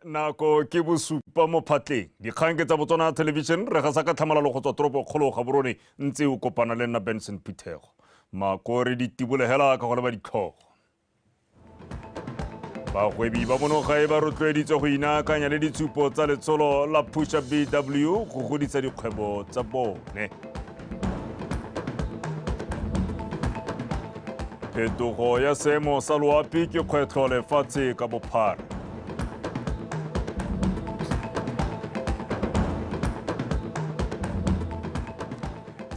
nako ke bosupa mo phatleng dikgang ke tsa Botswana television re ga sa ka tlhamalalo go tswa toropo kgolo ga borone ntse o kopana le nna Benson Phethego makore di tibulegela ka go leba dikgogo bagwebi ba monogae ba rotloeditswe go inaakanya le ditshupo tsa letsholo la Pusha BW go godisa dikgwebo tsa bone phetogo ya seemo sa loapi ke kgwetlho lefatshe ka bophara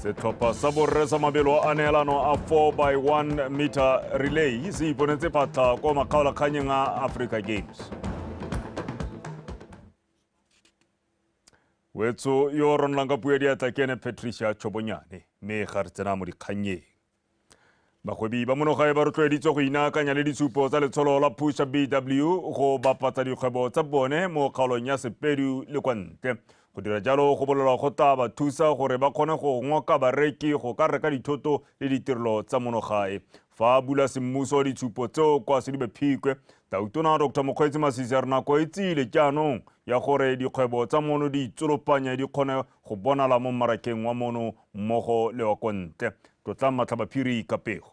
setlhopha sa borre sa mabelo a neelano a 4x1 meter relay se iponetse phatlha ko makgaolakganyeng a Africa Games wetso yo ronelang ka puo ya diatla ke ene Patricia Chobonyane mme ga re tsena mo dikganyeng bagwebi ba monogae ba rotloeditswe go inaakanya le ditshupo tsa letsholo la Pusha BW go bapatsa dikgwebo tsa bone mo kgaolong ya Sepedu le kwa ntle go dira jalo go bolelwa go tla ba thusa gore ba kgone go ngoka bareki go ka reka dithoto le ditirelo tsa monogae fa bula semmuso ditshupo tseo kwa Sedibephikwe Tautona Dr. Mokgweetsi Masisi a re nako e tsile jaanong ya gore dikgwebo tsa mono di itsolopanya di kgone go bonala mo mmarakeng wa mono mmogo le wa kwa ntle tlotla Matlhabaphiri ka pego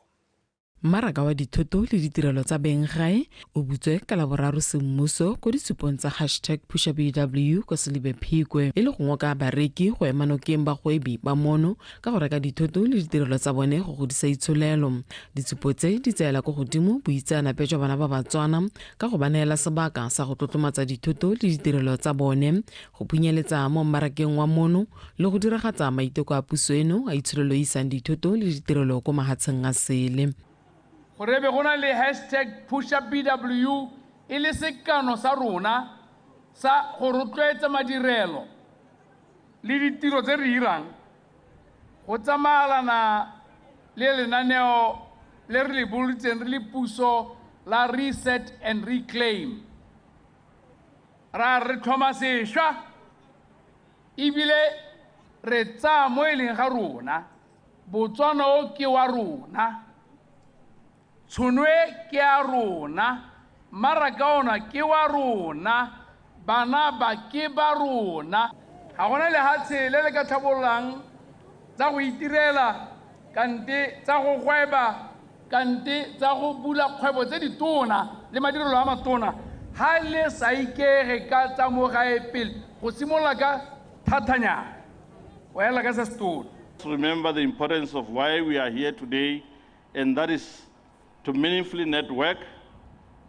Mmaraka wa dithoto le ditirelo tsa beng gae o butswe ka la boraro semmuso go ditshupong tsa #PushaBW ko Sedibephikwe e le go ngoka bareki go ema nokeng bagwebi ba mono ka go reka dithoto le ditirelo tsa bone go godisa itsholelo ditshupo tse di tseela go godimo boitseanape jwa bana ba Botswana ka go ba neela sebaka sa go tlotlomatsa dithoto le ditirelo tsa bone go phunyeletsa mo mmarakeng wa mono le go diragatsa maiteko a puso eno a itsholelo isang dithoto le ditirelo ko mahatsheng a sele gore be gona le #PushaBW e le sekano sa rona sa go rotloetsa madirelo le ditiro tse re dirang go tsamayelana le lenaneo le re le boletseng re le puso la Reset and Reclaim ra re tlhoma sešwa ebile re tsaya mo e leng ga rona Botswana o ke wa rona Tshunwe ke a rona mmaraka ona ke wa rona bana ba ke ba rona ga gona lehatshe le le ka tlhabollang tsa go itirela kante tsa go gweba kante tsa go bula kgwebo tse ditona le madirelo a matona ha le sa ikege ka tsa mo gae pele go simolola ka thatanyana o ela ka se setona. Remember the importance of why we are here today, and that is to meaningfully network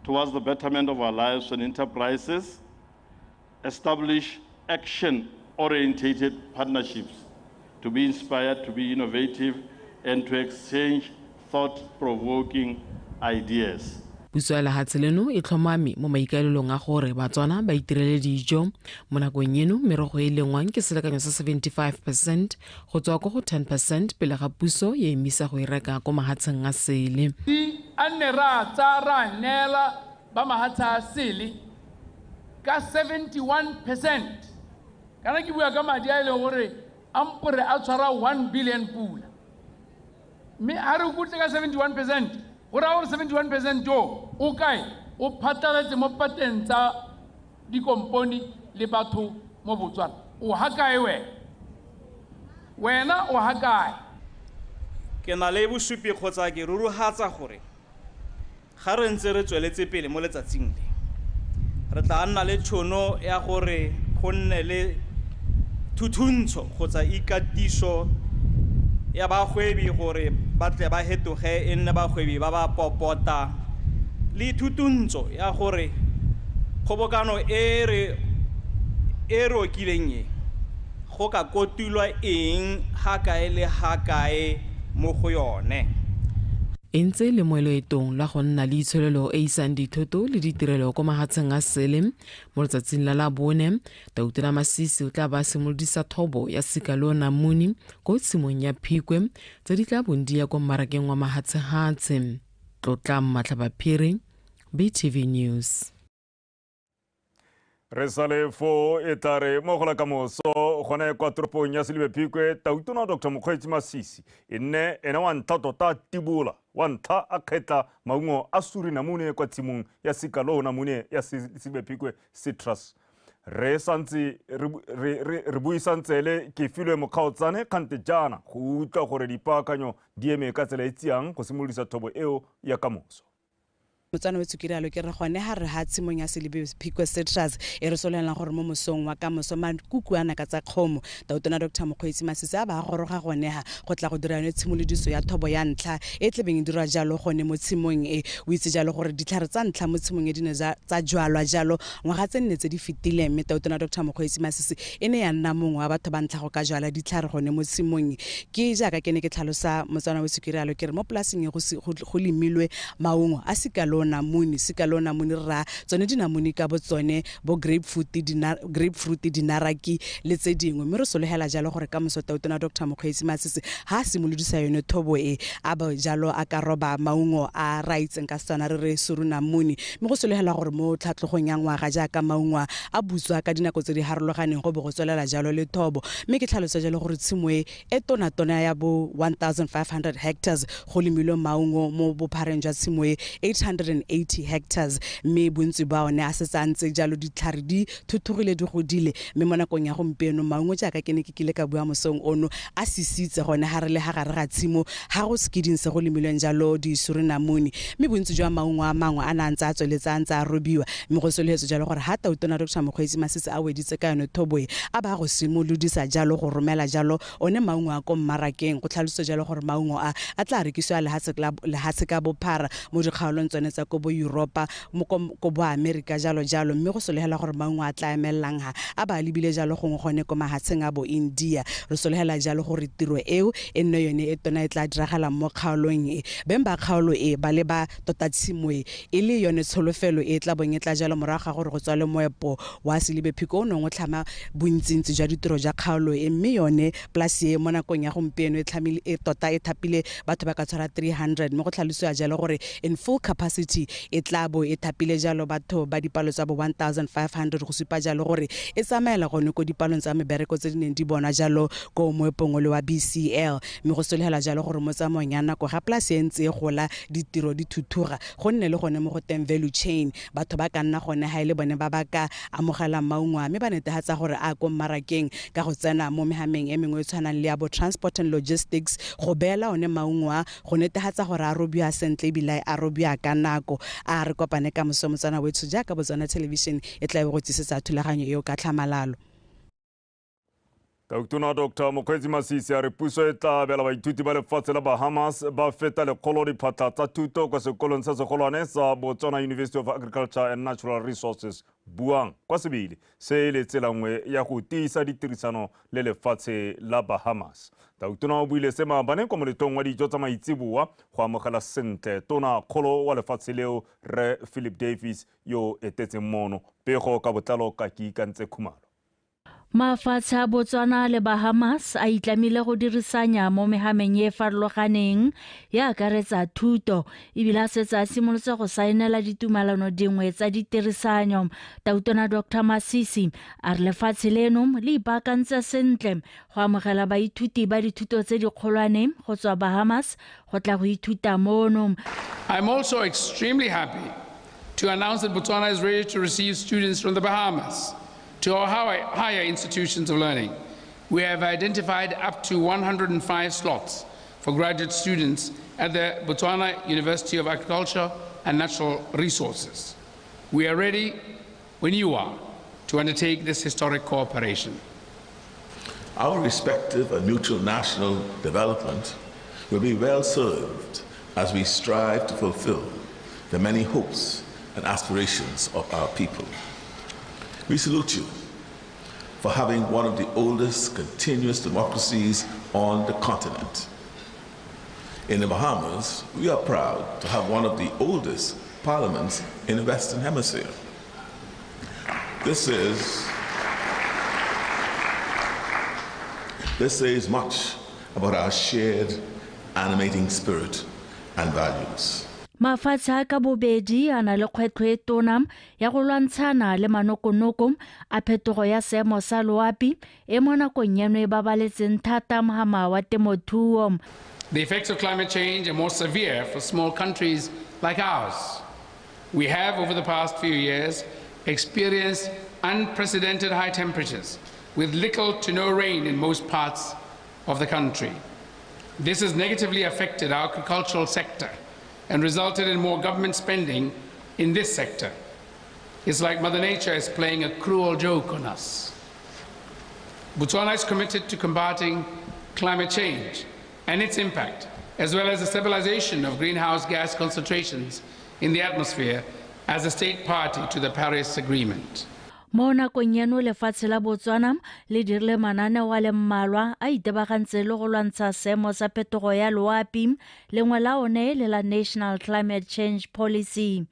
towards the betterment of our lives and enterprises, establish action-oriented partnerships, to be inspired, to be innovative, and to exchange thought-provoking ideas. Puso ya lehatshe leno e tlhomame mo maikaelelong a gore Batswana ba itirele dijo mo nakong eno merogo e lengwang ke selekanyo sa 75% go tswa go 10% pele ga puso ya emisa go e reka ko mahatsheng a sele a nne ra tsa ra neela ba mahatsha a sele ka 71% kana ke bua ka madi a ile gore ampore a tshwara 1 billion pula mme a re kutse ka 71% gore a 71% jo o kae o phatlaletse mo pateng tsa dikomponi le batho mo Botswana o hakae wena o hakae ke na le bosupi kgotsa ke ruruhatsa gore ga re ntse re tsweletse pele mo letsatsing le re tla nna le tšhono ya gore go nne le thuthuntsho kgotsa ikatiso ya bagwebi gore ba tle ba hetoge e nne bagwebi ba ba popota le thutuntso ya gore kgobokano e re okileng e go ka kotulwa eng hakae le hakae mo go yone entse le mo loetong la go nna le itsholelo e isang dithoto le ditirelo ko mahatsheng a sele mo letsatsing la labone Tautona Masisi o tla ba simolodisa thobo ya sikalo namuni ko tshimong ya Phikwe tse di tla bondia ko mmarakeng wa mahatshehatse tlotla Matlhabaphiri BTV News re sale fo e tare mo go la ka moso gone kwa toropong ya Selibephikwe tautona Dr. Mokgweetsi Masisi ene wa ntha tota tibula wa ntha a kgetla maungo a suri namune kwa tshimong ya sikalo namune ya Selibephikwe citrus re santse re buisantse le ke filwe mokgaotsane kgante jana go utlwa gore dipaakanyo di eme ka tsela e tsiang go simolisa thobo eo ya kamoso. Botswana we tsukiralo ke re gone ha re ha tshimong ya Selibephikwe citrus e re solelang gore mo mosong wa ka moso makukuana ka tsa kgomo tautona Dr. Mokgweetsi Masisi a ba goroga gone ha go tla go dira ne tshimolodiso ya thobo ya ntlha e tlebeng dira jalo gone mo tshimong e o itse jalo gore ditlhare tsa ntlha mo tshimong e dine tsa jwalwa jalo ngwaga tse nne tse di fetileng mme tautona Dr. Mokgweetsi Masisi e ne ya nna mongwe wa batho ba ntlha go ka jwala ditlhare gone mo tshimong ke jaaka ke ne ke tlhalosa Botswana we tsukiralo ke re mo polaseng e go lemilwe maungo a sikalo namune ra tsone dinamune ka bo tsone bo grapefruit dinaraki le tse dingwe mme re solegela jalo gore ka moso tautona Dr. Mokgweetsi Masisi ha simolodisa yone thobo e a ba jalo a ka roba maungo a raitseng ka tsana re suru namune mme go solegela gore mo tlhatlhogong ya ngwaga jaaka maungo a butswa ka dinako tse di harologaneng go bo go tswelela jalo le thobo mme ke tlhalosa jalo gore tshimo e tona ya bo 1500 hectares go lemilwe maungo mo bophareng jwa tshimo e 880 hectares mme bontsi ba one a setsantse jalo ditlhare di thuthugile di godile mme mo nakong ya gompieno maungo jaaka ke ne ke kile ka bua mosong ono a sisitse gone ha re le ha gare ga tshimo ha go skiding se go lemilweng jalo di surinamune mme bontsi jwa maungo a mangwe a nantsa a tsweletsa ntse a robiwa mme go soletso jalo gore ha tautona Dr. Mokgweetsi Masisi a weditse ka yone thobo e a ba go simolodisa jalo go romela jalo one maungo a ko mmarakeng go tlhalosa jalo gore maungo a tla rekisiwa lehatshe ka bophara mo dikgaolong tsone tsa ko bo Europa mo ko bo America jalo mme go solegela gore maungo a tla emelang ha a ba lebile jalo gongwe gone ko mahatsheng a bo India re solegela jalo gore tiro eo e nne yone e tona e tla diragala mo kgaolong e beng ba kgaolo e ba le ba tota tshimwe e le yone tsholofelo e tla bong e tla jalo moraga gore go tswa le moepo wa Selibephikwe o nngwe tlhama bontsintsi jwa ditiro ja kgaolo e mme yone polasi e mo nakong ya gompieno e tlhamile e tota e thapile batho ba ka tshwara 300 mme go tlhalosiwa jalo gore in full capacity e tla bo e thapile jalo batho ba dipalo tsa bo 1500 go supa jalo gore e tsamaela gone ko dipalong tsa mebereko tse di neng di bona jalo ko moepong le wa BCL mme go solegela jalo gore mo tsamaong ya nako ga polasi e ntse e gola ditiro di thuthuga go nne le gone mo go teng value chain batho ba ka nna gone ha ile bone ba ka amogela maungo mme ba netehatsa gore a ko mmarakeng ka go tsena mo mehameng e mengwe e tshwanang le ya bo transport and logistics go beela one maungo a go netehatsa gore a robiwa sentle ebile a robiwa ka nako a re kopane ka moso Motswana wethu jaaka Botswana television e tla go tlisetsa thulaganyo eo ka tlhamalalo. Tautona Dr. Mokgweetsi Masisi a re puso e tla bela baithuti ba lefatshe la Bahamas ba feta lekgolo diphatla tsa thuto kwa sekolong se segolwane sa Botswana University of Agriculture and Natural Resources buang kwa sebile se le tsela nngwe ya go tiisa ditirisano le lefatshe la Bahamas. Tautona o buile se maabane kwa moletong wa dijo tsa maitseboa go amogela sentle tona kgolo wa lefatshe leo Re Philip Davis yo etetseng mono pego ka botlalo ka kantse khumalo. Mafatshe a Botswana le Bahamas a itlamile go dirisanya mo mehameng e farologaneng ya akaretsa thuto ebile a setse a simolotse go saenela ditumalano dingwe tsa ditirisanyo. Tautona Dr. Masisi a re lefatshe leno le ipaakantse sentle go amogela baithuti ba dithuto tse dikgolwane go tswa Bahamas go tla go ithuta mono. I'm also extremely happy to announce that Botswana is ready to receive students from the Bahamas to our higher institutions of learning. We have identified up to 105 slots for graduate students at the Botswana University of Agriculture and Natural Resources. We are ready, when you are, to undertake this historic cooperation. Our respective and mutual national development will be well served as we strive to fulfill the many hopes and aspirations of our people. We salute you for having one of the oldest continuous democracies on the continent. In the Bahamas, we are proud to have one of the oldest parliaments in the Western Hemisphere. This says much about our shared animating spirit and values. Mafatshe a ka bobedi a na le kgwetlho e tona ya go lwantshana le manokonoko a phetogo ya seemo sa loapi e mo nakong yeno e babaletseng thata mohama wa temothuo. The effects of climate change are more severe for small countries like ours. We have, over the past few years, experienced unprecedented high temperatures with little to no rain in most parts of the country. This has negatively affected our agricultural sector and resulted in more government spending in this sector. It's like Mother Nature is playing a cruel joke on us. Botswana is committed to combating climate change and its impact, as well as the stabilization of greenhouse gas concentrations in the atmosphere as a state party to the Paris Agreement. Mo nakong yeno lefatshe la Botswana le dirile mananeo a le mmalwa a itebagantse le go lwantsha seemo sa phetogo ya loapi, lengwe la one le la National Climate Change Policy.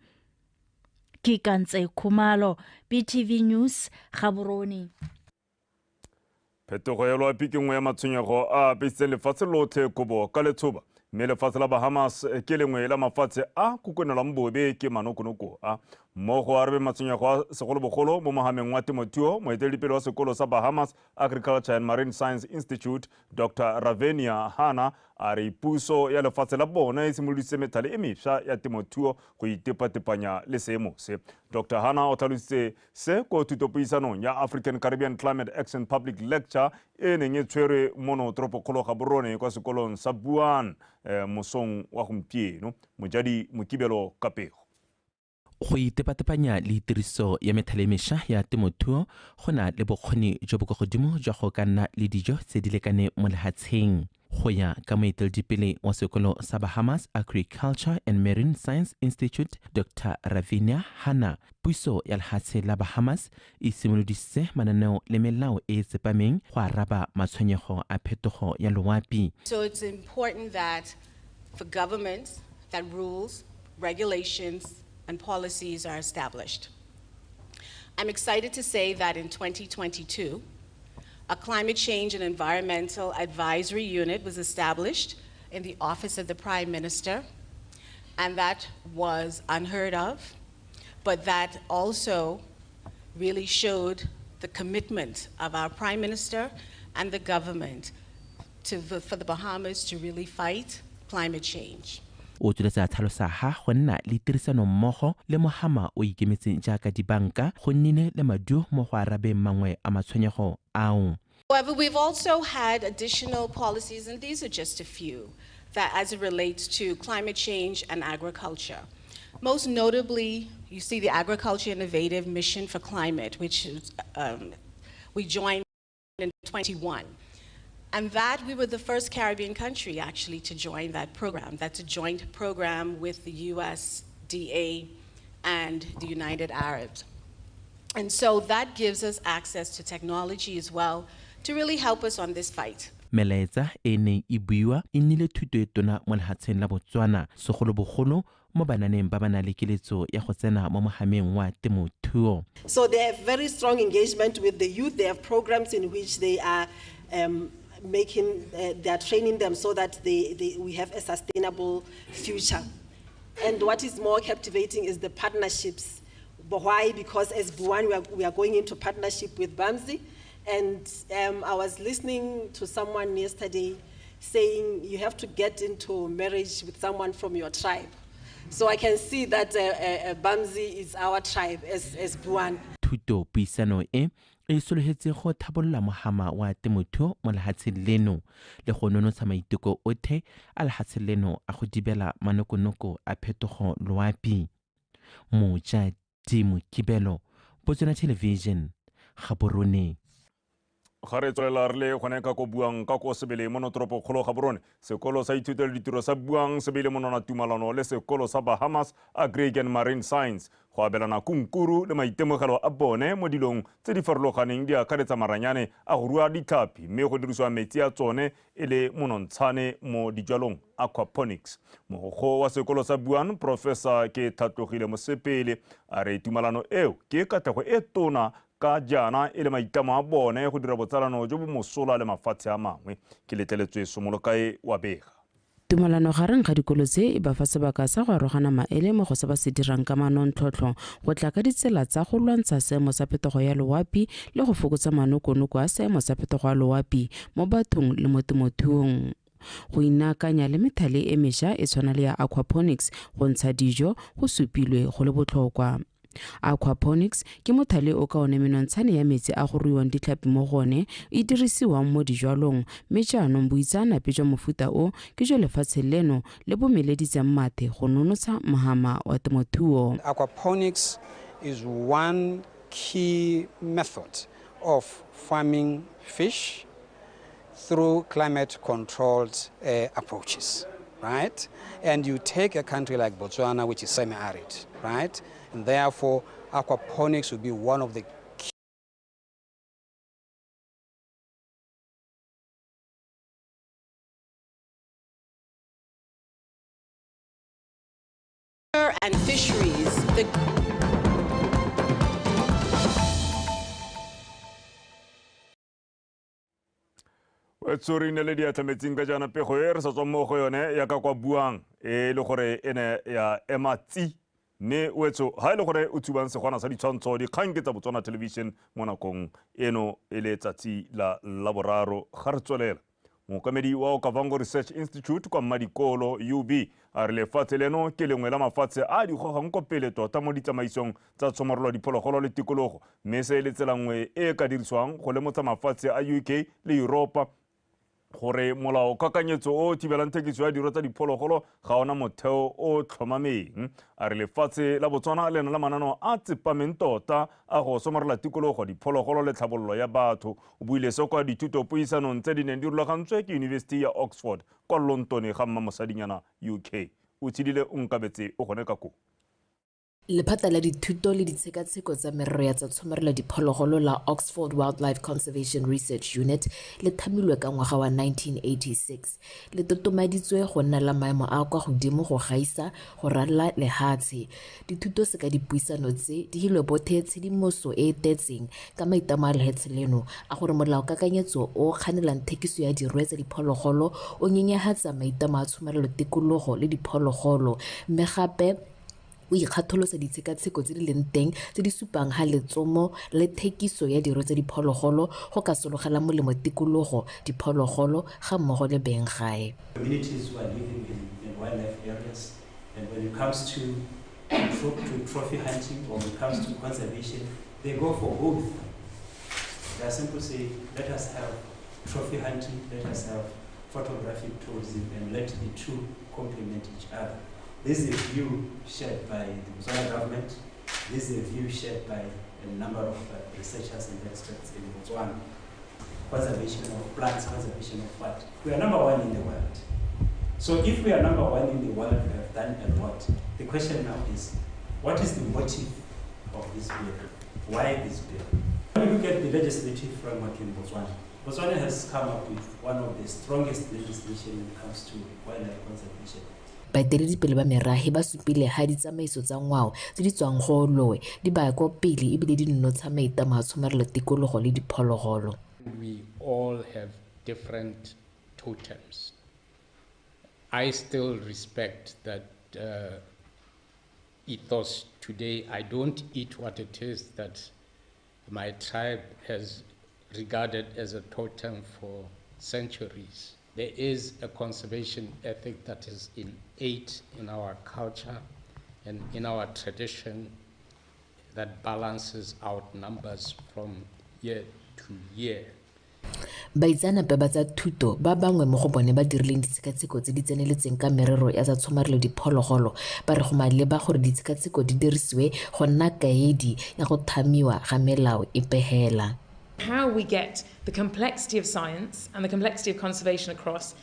Ke Kantse Khumalo, BTV News, Gaborone. Phetogo ya loapi ke nngwe ya matshwenyego a apesitseng lefatshe lotlhe kobo ka letshoba, mme lefatshe la Bahamas ke lengwe la mafatshe a kukonelang bobe ke manokonoko a mmogo a rebe matshwenyego a segolobogolo mo mohameng wa temothuo. Moeteledipele wa sekolo sa Bahamas Agriculture and Marine Science Institute Dr. Ravenia Hana a re puso ya lefatshe la bona e simoloditse methale e mešwa ya temothuo go itepatepanya le seemo se. Dr. Hana o tlhalositse se ko thutopuisanong ya African Caribbean Climate Action Public Lecture e neng e tshwerwe mono toropokgolo Gaborone kwa sekolong sa Buan mosong wa gompieno. Mojadi Mokibelo Kapego. Go itepatepanya le tiriso ya methale mešwa ya temothuo go na le bokgoni jo bo go godimo jwa go ka nna le dijo tse di lekane mo lehatsheng. Go ya ka moeteledipele wa sekolo sa Bahamas Agriculture and Marine Science Institute Dr. Ravenia Hana, puso ya lehatshe la Bahamas e simoloditse mananeo le melao e tsepameng go araba matshwenyego a phetogo ya loapi. So it's important that for governments that rules, regulations and policies are established. I'm excited to say that in 2022, a climate change and environmental advisory unit was established in the office of the Prime Minister, and that was unheard of, but that also really showed the commitment of our Prime Minister and the government for the Bahamas to really fight climate change. O tsweletsa tlhalosa ha go nna le tirisano mmogo le mohama o ikemetseng jaaka dibanka go nnile le maduo mo go arabeng mangwe a matshwenyego ao. However, we've also had additional policies, and these are just a few, that as it relates to climate change and agriculture. Most notably, you see the Agriculture Innovative Mission for Climate, which we joined in 2021. And that we were the first Caribbean country actually to join that program. That's a joint program with the USDA and the United Arabs. And so that gives us access to technology as well to really help us on this fight. Melaetsa e ne e buiwa e nnile thuto e tona mo lehatsheng la Botswana segolobogolo mo bananeng ba bana le keletso ya go tsena mo mohameng wa temothuo. So they have very strong engagement with the youth. They have programs in which they are they are training them so that we have a sustainable future. And what is more captivating is the partnerships. Why? Because as Buan, we are going into partnership with BAMSI. And I was listening to someone yesterday saying you have to get into marriage with someone from your tribe. So I can see that BAMSI is our tribe as Buan. Thuto puisano e sologetse go thabolla mohama wa temothuo mo lehatsheng leno le go nonotsha maiteko othe a lehatsheng leno a go dibela manokonoko a phetogo loapi. Mojadi Mokibelo, Botswana Television, Gaborone. Ga re tswelela re le gone ka go buang ka go sebele mo toropokgolo Gaborone, sekolo sa ithutela ditiro sa buang sebele mo nona tumalano le sekolo sa Bahamas Agri and Marine Science go abelana kunkuru le maitemogelo a bone mo dilong tse di farologaneng di akaretsa maranyane a go rua dithapi mme go dirisiwa metsi a tsone e le monontshane mo dijalong aquaponics. Mogogo wa sekolo sa Buan Professor ke Thatlogile Mosepele a re tumalano eo ke katlego e tona ka jana e le maitamo a bone go dira botsalano jo bo mosola le mafatshe a mangwe. Ke letleletswe Somolokae wa Bega. tumalano gareng ga dikolo tse e ba fa sebaka sa go arogana maele mo go se ba se dirang ka manontlhotlho go tla ka ditsela tsa go lwantsha seemo sa phetogo ya loapi le go fokotsa manokonoko a seemo sa phetogo ya loapi mo bathong le mo temothuong. Go inakanya le methale e mešwa e tshwana le ya aquaponics go ntsha dijo go supilwe go le botlhokwa. Aquaponics ke mothale o ka one menontsane ya metsi a go ruiwang ditlhapi mo gone e dirisiwang mo dijwalong mme jaanong boitseanape jwa mofuta o ke jo lefatshe leno le bomeleditseng mathe go nonotsha mohama wa temothuo. Aquaponics is one key method of farming fish through climate-controlled approaches, right? And you take a country like Botswana, which is semi-arid, right? And therefore, aquaponics will be one of the key. And fisheries, Tsori ne le dia tlametseng ka jana pego e re sa tswa mo go yone ya ka kwa buang e le gore ene ya ematsi ne wetso ha ile gore o tsubang segwana sa ditshwantsho dikgang ke tsa Botswana television mo nakong eno e le tsatsi la laboraro ga re tswelela. Mokamedi wa Okavango Research Institute kwa Madikolo UB a re lefatshe leno ke lengwe la mafatshe a di gogang ko pele tota mo ditsamaisong tsa tshomarelo diphologolo le tikologo mme se le tselangwe e ka diriswang go lemotsa mafatshe a UK le Europa gore molao kakanyetso o thibelang thekiso ya diro tsa diphologolo ga ona motheo o tlhomameng. A re lefatshe la Botswana le na la manano a tsepameng tota a go somarela tikologo diphologolo le tlhabololo ya batho. O buile se kwa dithuto puisanong tse di neng di rulagantswe ke University ya Oxford kwa London ga mmasadinyana UK. O tshidile o nkabetse o gone ka ko. Lephata la dithuto le ditshekatsheko tsa merero ya tsa tshomarela diphologolo la Oxford Wildlife Conservation Research Unit le thamilwe ka ngwaga wa 1986. Le totomaditswe go nna la maemo a kwa godimo go gaisa go ralla lehatshe. Dithuto se ka dipuisano tse di hilwe bothe tshedimoso e e tetseng ka maitamo a lehatshe leno a gore molao kakanyetso o kganelang thekiso ya dirwe tsa diphologolo o nyenyehatsa maitamo a tshomarelo tikologo le diphologolo mme gape o ikgatholosa ditshekatsheko tse di leng teng tse di supang ha letsomo le thekiso ya diro tsa diphologolo go ka sologela molemo tikologo diphologolo ga mmogo le beng gae. Communities who are living in wildlife areas, and when it comes to trophy hunting or when it comes to conservation, they go for both. They are simply say, let us have trophy hunting, let us have photographic tourism, and let the two complement each other. This is a view shared by the Botswana government. This is a view shared by a number of researchers and experts in Botswana. Conservation of plants, conservation of what? We are number one in the world. So if we are number one in the world, we have done a lot. The question now is, what is the motive of this bill? Why this bill? When you look at the legislative framework in Botswana, Botswana has come up with one of the strongest legislation when it comes to wildlife conservation. Baeteledipele ba merahe ba supile ha ditsamaiso tsa ngwao tse di tswang go loe di ba go pele ebile di nnotsha maitamo a tshomarelo tikologo le diphologolo. We all have different totems. I still respect that ethos today. I don't eat what it is that my tribe has regarded as a totem for centuries. There is a conservation ethic that is innate in our culture and in our tradition that balances out numbers from year to year. Baitsanape ba tsa thuto ba bangwe mo go bone ba dirileng ditshekatsheko tse di tseneletseng ka merero ya tsa tshomarelo diphologolo ba re go maleba gore ditshekatsheko di dirisiwe go nna kaedi ya go thamiwa ga melao e pehela. How we get the complexity of science and the complexity of conservation across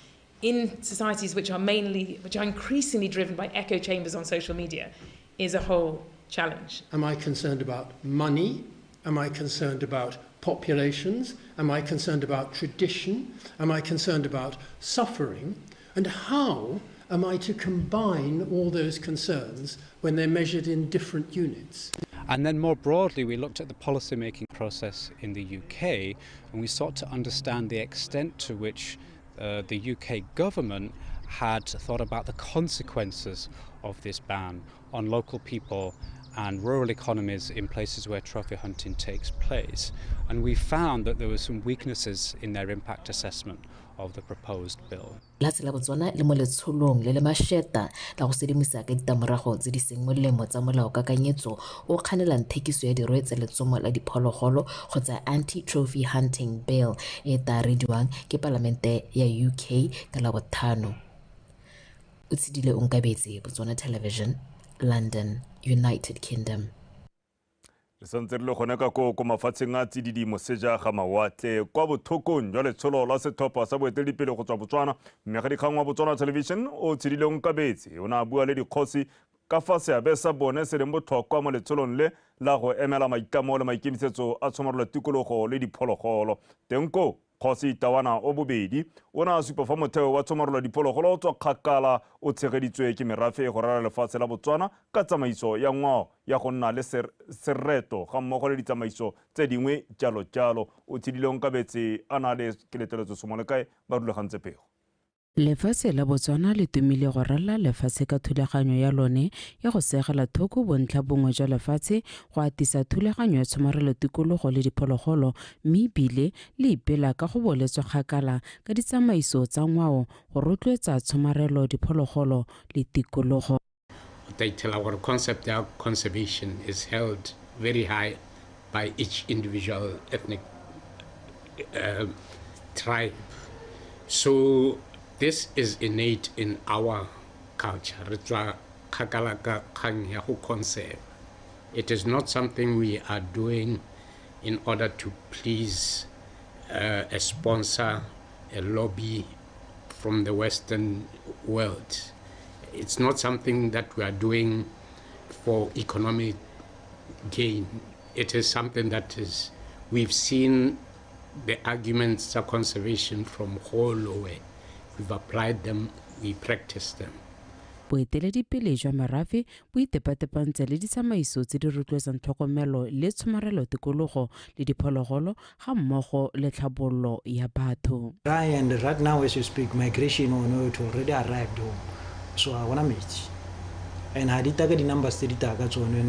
in societies which are increasingly driven by echo chambers on social media is a whole challenge. Am I concerned about money? Am I concerned about populations? Am I concerned about tradition? Am I concerned about suffering? And how am I to combine all those concerns when they're measured in different units? And then more broadly, we looked at the policy-making process in the UK, and we sought to understand the extent to which the UK government had thought about the consequences of this ban on local people and rural economies in places where trophy hunting takes place. And we found that there were some weaknesses in their impact assessment of the proposed bill. La tsela Botswana le mo letsholong le le masheta la go sedimisa ka ditamorago tse di seng molemo tsa molao kakanyetso o kganelang thekiso ya dirwe tsa letsomo la diphologolo kgotsa anti-trophy hunting bill e tarediwang ke palamente ya UK ka la bothano. O tshidile Onkabetse, Botswana Television, London, United Kingdom. Le santse le gone ka ko mafatsheng a tsididi moseja ga mawatle kwa bothokong jwa letsholo la sethopa sa boeteledipele go tswa Botswana mme ga dikgang wa Botswana Television o tshidile Onkabetse o na bua le dikgosi ka fa seabe sa bone se leng botlhokwa mo letsholong le la go emela maitlamo le maikemisetso a tshomarelo tikologo le diphologolo tenko Kgosi Tawana o bobedi o na supa fa motheo wa tshomarelo diphologolo tswa kgakala o tshegeditswe ke merafe go rara lefatshe la Botswana ka tsamaiso ya ngwao ya go nna le sereto ga mmogo le ditsamaiso tse dingwe jalo o tshidile Onkabetse a na le keletso somole kae ba rulagantse pego. Lefatshe la Botswana le tumile go rala lefatshe ka thulaganyo ya lone ya go segela thoko bontlha bongwe jwa lefatshe go atisa thulaganyo ya tshomarelo tikologo le diphologolo mme bile le ipela ka go boletswa kgakala ka ditsamaiso tsa ngwao go rotloetsa tshomarelo diphologolo le tikologo. They tell our concept of conservation is held very high by each individual ethnic tribe. So this is innate in our culture. It is not something we are doing in order to please a sponsor, a lobby from the Western world. It's not something that we are doing for economic gain. It is something that is, we've seen the arguments of conservation from whole away. We've applied them, we practice them. Boeteledipele jwa merafe bo itepatepantse le ditsamaiso tse di rotloetsang tlhokomelo le tshomarelo tikologo le diphologolo ga mmogo le tlhabololo ya batho. And right now as you speak, migration it already arrived home. So I wanna meet. And ha di taga di numbers tse di taga tsone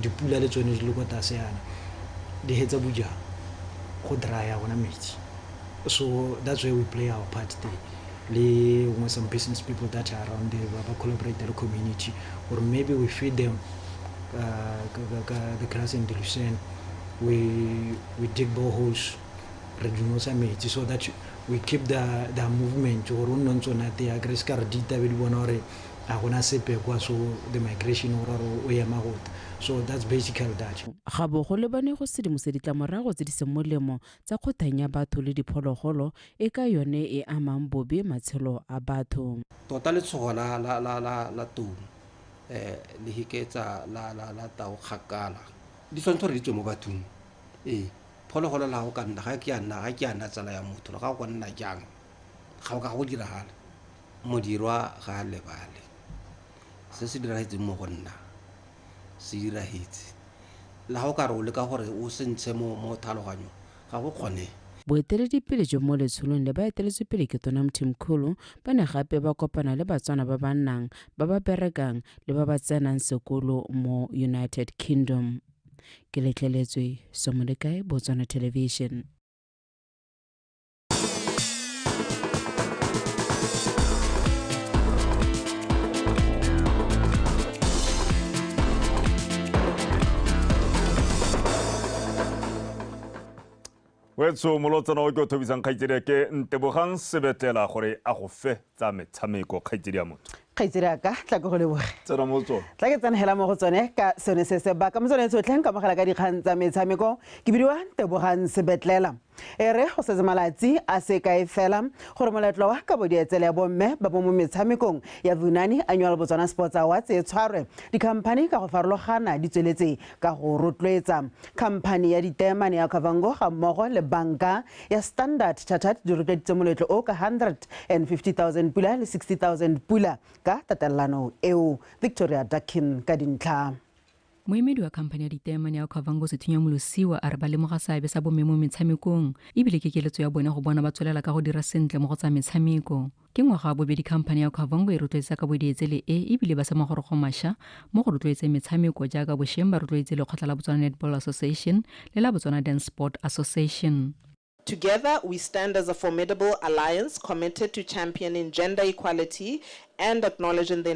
dipula le tsone di le go taseana. Di hetsa buja go dry I wanna meet. So that's where we play our part there. Some business people that are around there, we collaborate with the community, or maybe we feed them the grass in the lucerne. We dig boreholes, so that we keep the movement. Or the migration or so that's basically that. Ga bo go lebane go sedimose ditlamorago tse di seng molemo tsa kgothanya batho le diphologolo e ka yone e amang bobe matshelo a batho. Tota le tshogo la tong le hiketsa la tao kgakala di tshwanetse re tswe mo bathong phologolo la go ka nna ga ke ana tsala ya motho ga go nna jang ga o ka go diragala modirwa ga lebale se se diragetse mo go nna se diragetse la go ka re o le ka gore o sentshe mo thaloganyo ga go kgone. Boeteledipele jo mo letsholong le ba eteletswe pele ke Tona Mthimkhulu ba ne gape ba kopana le Batswana ba ba nnang ba ba berekang le ba ba tsenang sekolo mo United Kingdom. Ke letleletswe Somolekae, Botswana Television. Wetso molotsana o ke o thobisang kgaitsedi ke Ntebogang Sebetlela gore a go fe tsa metshameko kgaitsedi ya motho. Kgaitsedi ka tla go leboga. Tsena motso. Tla ke tsena hela mo go tsone ka sone se se ba ka mo tsone tsotleng ka mogala ka dikgang tsa metshameko ke bidiwa Ntebogang Sebetlela. Ere go se malatsi a se kae fela gore moletlo wa ka bodietsele ya bomme ba bo mo metshamekong ya Vunani Annual Botswana Sports Awards e tshwarwe dikhamphani ka go farologana di tsweletse ka go rotloetsa khamphani ya ditemane ya Kavango ga mmogo le banka ya Standard Chartered di rotloeditse moletlo o ka 150,000 pula le 60,000 pula ka tatellano eo. Victoria Dakin ka dintlha. moemedi wa khamphane ya ditaemane ya Okavango Sethunya Molosiwa a re ba lemoga seabe sa bomme mo metshamekong ebile ke keletso ya bone go bona ba tswelela ka go dira sentle mo go tsa metshameko. Ke ngwaga wa bobedi khamphane ya Okavango e rotloetsa ka bodietsele ebile ba sama gore go mašwa mo go rotloetseng metshameko jaaka bošweng ba rotloetse lekgotla la Botswana Netball Association le la Botswana Dance Sport Association. Together, we stand as a formidable alliance committed to championing gender equality and acknowledging the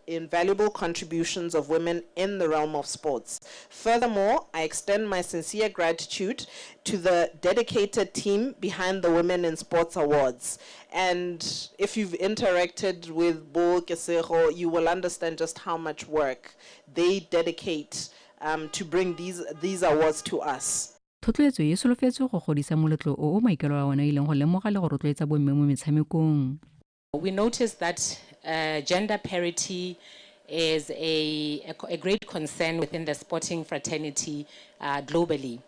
invaluable contributions of women in the realm of sports. Furthermore, I extend my sincere gratitude to the dedicated team behind the Women in Sports Awards. And if you've interacted with Bo Kesego, you will understand just how much work they dedicate to bring these awards to us. Thotloetso e solofetse go godisa moletlo o maikelo a ona ileng go lemoga le go rotloetsa bomme mo metshamekong. We noticed that gender parity is a great concern within the sporting fraternity globally.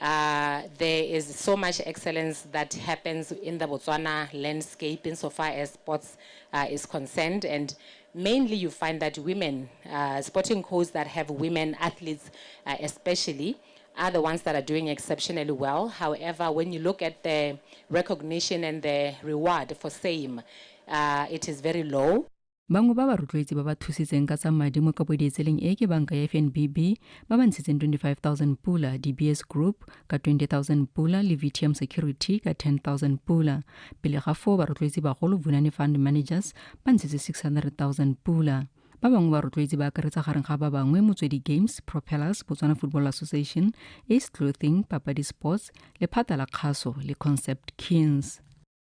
There is so much excellence that happens in the Botswana landscape insofar as sports is concerned, and mainly you find that women, sporting codes that have women athletes especially, are the ones that are doing exceptionally well. However, when you look at the recognition and the reward for same, it is very low. Bangwe ba ba rotloetse ba ba thusitseng ka tsa madi mo kapodietseleng e ke banka ya FNBB ba ba ntshitseng 25,000 pula, DBS Group ka 20,000 pula le VTM Security ka 10,000 pula. Pele ga foo ba rotloetse bagolo Vunani Fund Managers ba ntshitse 600,000 pula. Ba bangwe ba rotloetse ba akaretsa gareng ga ba bangwe Motswedi Games, Propellers, Botswana Football Association, Ace Clothing, Papadi Sports, le phata la kgaso le Concept Kings.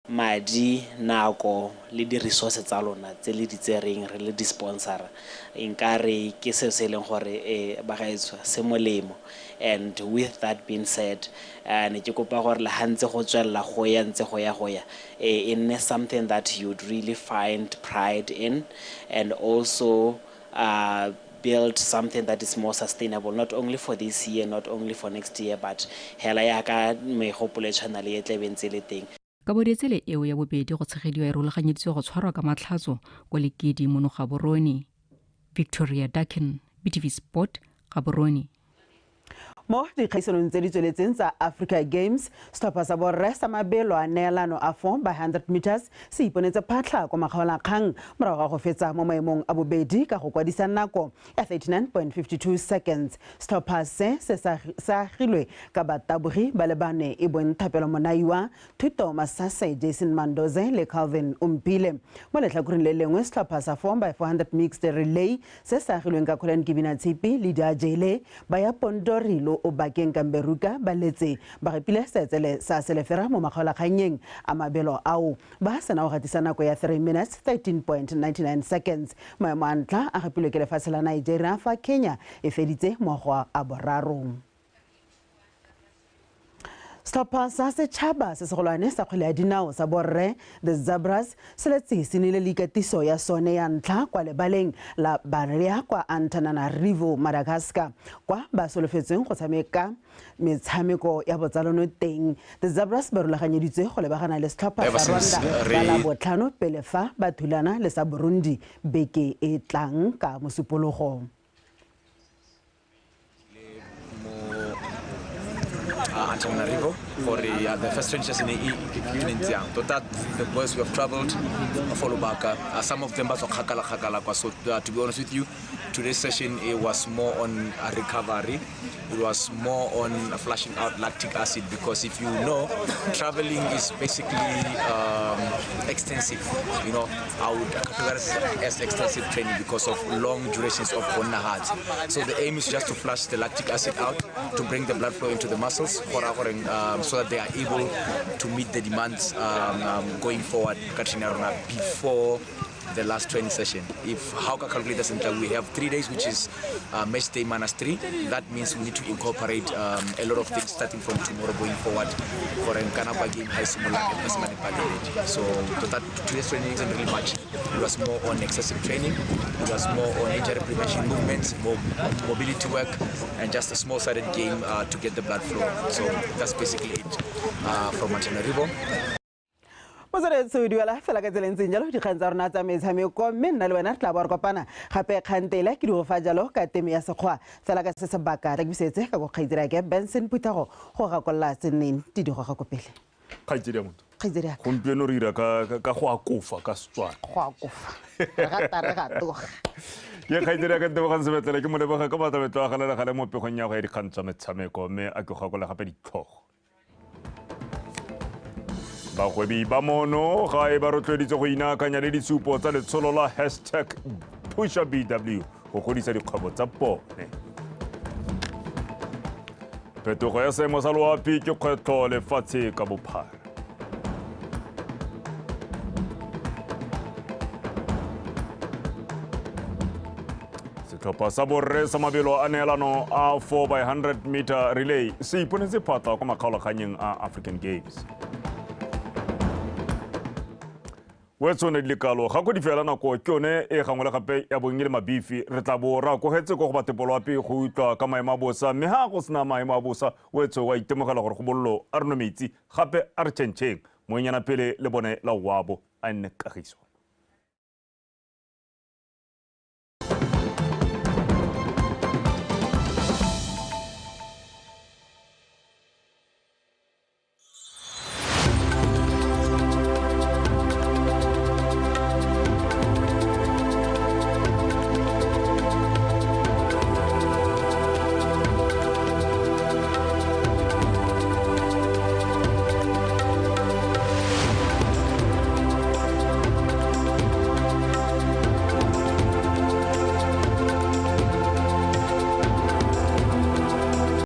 Madi, NAKO, le di resources tsa lona tse le di tsereng re le di sponsor inkare ke se se leng gore ba gaetswa se molemo. And with that being said, ne ke kopa gore le hantse go tswella go ya ntse go ya in something that you'd really find pride in, and also build something that is more sustainable, not only for this year, not only for next year, but hela ya ka megopolo tshwana le tlebentse le teng. Kabodietsele eo ya bobedi go tshegediwa e rulaganyeditswe go tshwarwa ka matlhatso kwa lekedi mo Gaborone. Victoria Dakin, BTV Sport, Gaborone. Mo dikgaisanong tse di tsweletseng tsa Africa Games, setlhopha sa borre sa mabelo a neelano a 4 by 100 meters se iponetse phatlha kwa makgaolakgang morago ga go fetsa mo maemong a bobedi ka go kwadisa nako ya 39.52 seconds. Setlhopha se sa agilwe ka batabogi ba lebane e bong Thapelo Monaiwa, Thuto Masase, Jason Mandoze le Calvin Umpile. Mo letlhakoreng le lengwe setlhopha sa 4 by 400 mixed relay se sa agilweng ka Colin Kibina Tshipi le Jele ba ya Pondori lo o bakeng Kamberuka ba letse ba repile setsele sa selefera mo makgaolakganyeng a mabelo ao ba sena go gatisa nako ya 3 minutes 13.99 seconds. Maemo a ntla a gapilwe ke lefatshe la Nigeria fa Kenya e feditse mogwa a boraro. Setlhopha sa setšhaba se segolwane sa kgwele ya dinao sa borre the Zebras se letse se nile le ikatiso ya sone ya ntlha kwa lebaleng la Barea kwa Antananarivo, Madagascar, kwa ba solofetseng go tshameka metshameko ya botsalano teng. The Zebras ba rulaganyeditswe go lebagana le setlhopha sa Rwanda ka la botlhano pele fa ba thulana le sa Burundi beke e tlang ka Mosupologo. Antananarivo for the first trenches in the Tota, the boys who have traveled follow back. Some of them are Hakala. So to be honest with you, today's session it was more on a recovery. It was more on flushing out lactic acid, because if you know, traveling is basically extensive. You know, I would categorize it as extensive training because of long durations of hard. So the aim is just to flush the lactic acid out to bring the blood flow into the muscles so that they are able to meet the demands going forward before the last training session. If Hauka calculates we have 3 days, which is match day -3, that means we need to incorporate a lot of things starting from tomorrow going forward for a Kanapa game high similar investment in So today's training isn't really much. It was more on excessive training, it was more on injury prevention movements, more mobility work, and just a small-sided game to get the blood flow. So that's basically it from Antananarivo. mo tsere tse di wela fela ka tseleng tseng jalo dikgang tsa rona tsa metshameko mme nna le wena re tla bo re kopana gape kgantele ke di go fa jalo ka teme ya sekgwa fela ka se sebaka re bisetse ka go kgaitsedi ke Benson Putago go gakolla tseneng di go ga kopele kgaitsedi ya motho kgaitsedi ya gompieno re ira ka go akofa ka Setswana go akofa re ga toga ye kgaitsedi ya ka Tebogang Sebetlele ke mo leboga ka matlametlo a gale mo pegong ya go ya dikgang tsa metshameko mme a ke gakola gape ditlhogo bagwebi ba mono ga e ba rotloeditse go inaakanya le disupo tsa letsholo la #PushaBW go godisa dikgwebo tsa bone phetogo ya seemo sa loapi ke kgwetlho lefatshe ka bophara setlhopha sa borre sa mabelo a neelano a 4x100 meter relay se iponetse phatla kwa makgaolakganyeng a African Games wetsone di lekalo ga go di fela nako ke yone e gangwe le gape ya bonnye le mabifi re tla bo ra kogetse go batepolwape go utlwa ka maemo a bosa mme ga go sena maemo a bosa wetso wa itemogela gore go bollo a re no metsi gape a re tšhentšheng moenyana pele le bone la wabo a nne kagiso